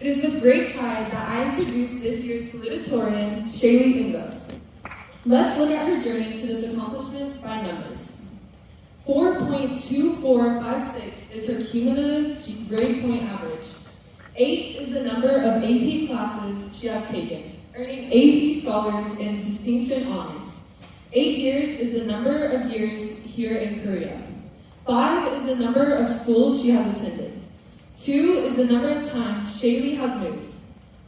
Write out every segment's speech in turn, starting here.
It is with great pride that I introduce this year's salutatorian, Shaylee Ingos. Let's look at her journey to this accomplishment by numbers. 4.2456 is her cumulative grade point average. 8 is the number of AP classes she has taken, earning AP scholars and distinction honors. 8 years is the number of years here in Korea. 5 is the number of schools she has attended. 2 is the number of times Shaylee has moved.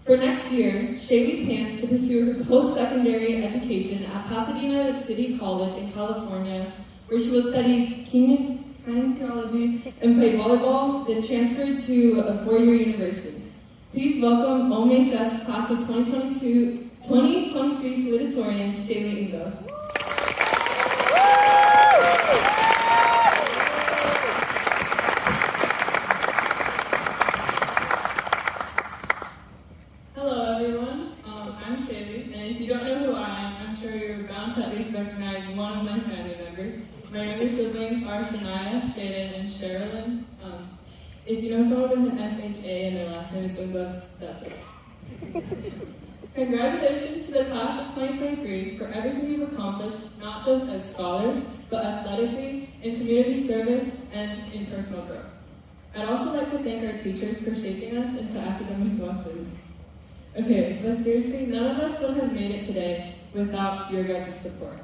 For next year, Shaylee plans to pursue her post-secondary education at Pasadena City College in California, where she will study kinesiology and play volleyball, then transfer to a 4-year university. Please welcome OMHS Class of 2023 salutatorian, Shaylee Ingos. Hello everyone, I'm Shaylee, and if you don't know who I am, I'm sure you're bound to at least recognize one of my family members. My younger siblings are Shania, Shaden, and Sherilyn. If you know someone with an SHA and their last name is Ingos, that's us. Congratulations to the class of 2023 for everything you've accomplished, not just as scholars, but athletically, in community service, and in personal growth. I'd also like to thank our teachers for shaping us into academic weapons. Okay, but seriously, none of us would have made it today without your guys' support.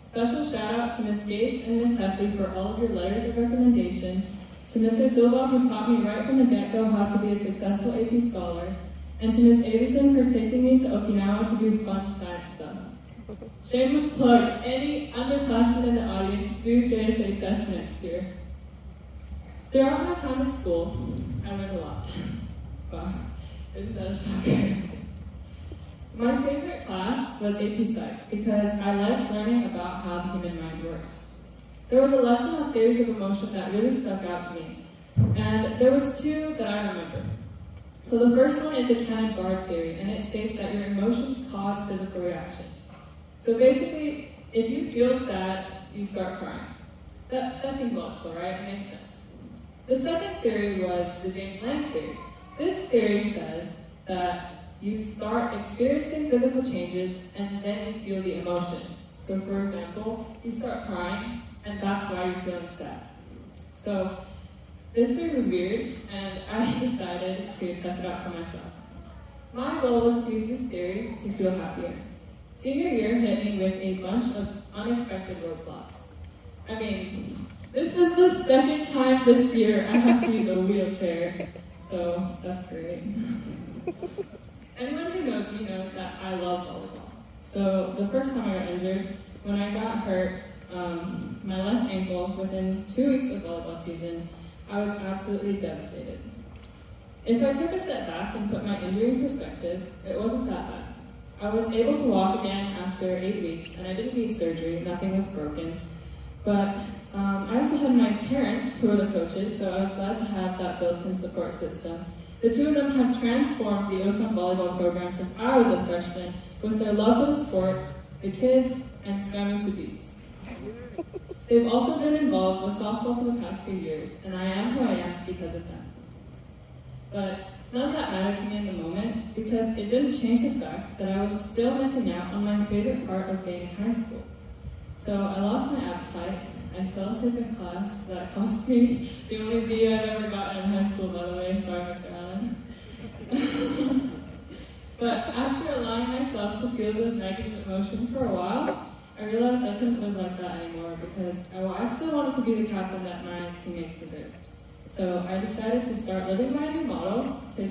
Special shout out to Ms. Gates and Ms. Heffley for all of your letters of recommendation, to Mr. Silva who taught me right from the get-go how to be a successful AP scholar, and to Ms. Avison for taking me to Okinawa to do fun science stuff. Shameless plug, any underclassmen in the audience, do JSHS next year. Throughout my time at school, I learned a lot. Wow, isn't that a shocker? My favorite class was AP Psych because I liked learning about how the human mind works. There was a lesson on theories of emotion that really stuck out to me, and there was 2 that I remember. So the first one is the Cannon-Bard theory, and it states that your emotions cause physical reactions. So basically, if you feel sad, you start crying. That seems logical, right? It makes sense. The second theory was the James Lange theory. This theory says that you start experiencing physical changes and then you feel the emotion. So for example, you start crying and that's why you're feeling sad. So this theory was weird and I decided to test it out for myself. My goal was to use this theory to feel happier. Senior year hit me with a bunch of unexpected roadblocks. I mean, this is the second time this year I have to use a wheelchair, so that's great. Anyone who knows me knows that I love volleyball. So the first time I got injured, when I got hurt, my left ankle, within 2 weeks of volleyball season, I was absolutely devastated. If I took a step back and put my injury in perspective, it wasn't that bad. I was able to walk again after 8 weeks, and I didn't need surgery, nothing was broken. But I also had my parents, who were the coaches, so I was glad to have that built-in support system. The 2 of them have transformed the OSUM volleyball program since I was a freshman with their love for the sport, the kids, and spamming beats. They've also been involved with softball for the past few years, and I am who I am because of them. But none of that mattered to me in the moment because it didn't change the fact that I was still missing out on my favorite part of being in high school. So I lost my appetite, I fell asleep in class, that cost me the only B I've ever gotten in high school, by the way, sorry Mr. Allen. But after allowing myself to feel those negative emotions for a while, I realized I couldn't live like that anymore because I still wanted to be the captain that my teammates deserved. So I decided to start living by a new motto to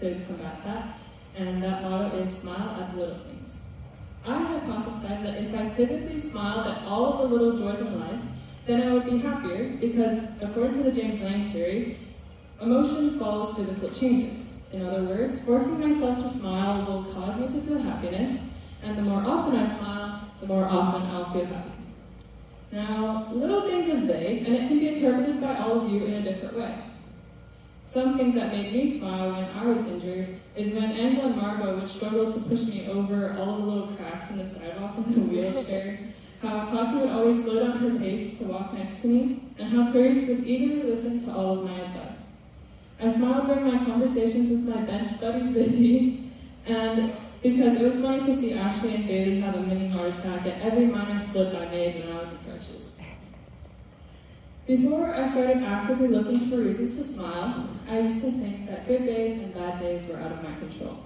combat that, and that motto is smile at the little things. I hypothesized that if I physically smiled at all of the little joys in life, then I would be happier because, according to the James Lange theory, emotion follows physical changes. In other words, forcing myself to smile will cause me to feel happiness, and the more often I smile, the more often I'll feel happy. Now, little things is vague, and it can be interpreted by all of you in a different way. Some things that made me smile when I was injured is when Angela and Margot would struggle to push me over all the little cracks in the sidewalk in the wheelchair, how Tati would always slow down her pace to walk next to me, and how Clarice would eagerly listen to all of my advice. I smiled during my conversations with my bench buddy, Vicky, and because it was funny to see Ashley and Bailey have a mini heart attack at every minor slip I made when I was in crutches. Before I started actively looking for reasons to smile, I used to think that good days and bad days were out of my control.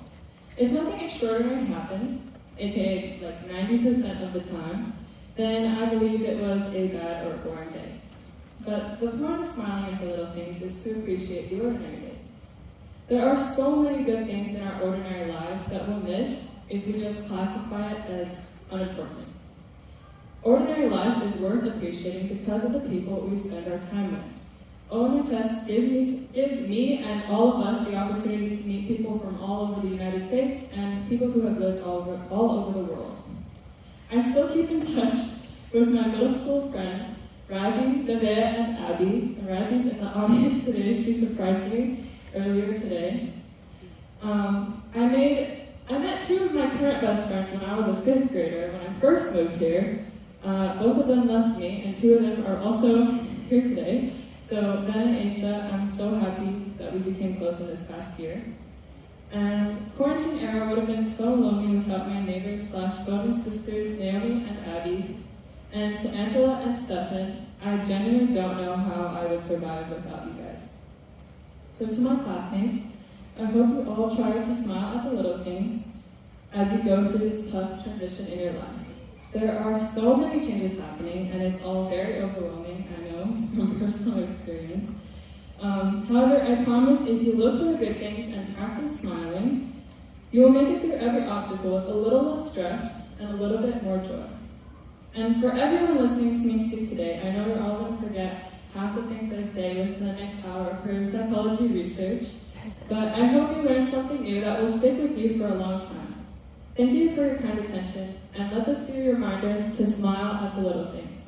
If nothing extraordinary happened, aka like 90% of the time, then I believed it was a bad or boring day. But the point of smiling at the little things is to appreciate the ordinary days. There are so many good things in our ordinary lives that we'll miss if we just classify it as unimportant. Ordinary life is worth appreciating because of the people we spend our time with. ONHS gives me and all of us the opportunity to meet people from all over the United States and people who have lived all over the world. I still keep in touch with my middle school friends, Razi, Nevea, and Abby. And Razi's in the audience today. She surprised me earlier today. I met two of my current best friends when I was a 5th grader when I first moved here. Both of them left me, and 2 of them are also here today. So Ben and Aisha, I'm so happy that we became close in this past year. And quarantine era would have been so lonely without my neighbors/Bowden sisters, Naomi and Abby. And to Angela and Stefan, I genuinely don't know how I would survive without you guys. So to my classmates, I hope you all try to smile at the little things as you go through this tough transition in your life. There are so many changes happening, and it's all very overwhelming, I know, from personal experience. However, I promise if you look for the good things and practice smiling, you will make it through every obstacle with a little less stress and a little bit more joy. And for everyone listening to me speak today, I know you're all going to forget half the things I say within the next hour per psychology research, but I hope you learned something new that will stick with you for a long time. Thank you for your kind attention, and let this be a reminder to smile at the little things.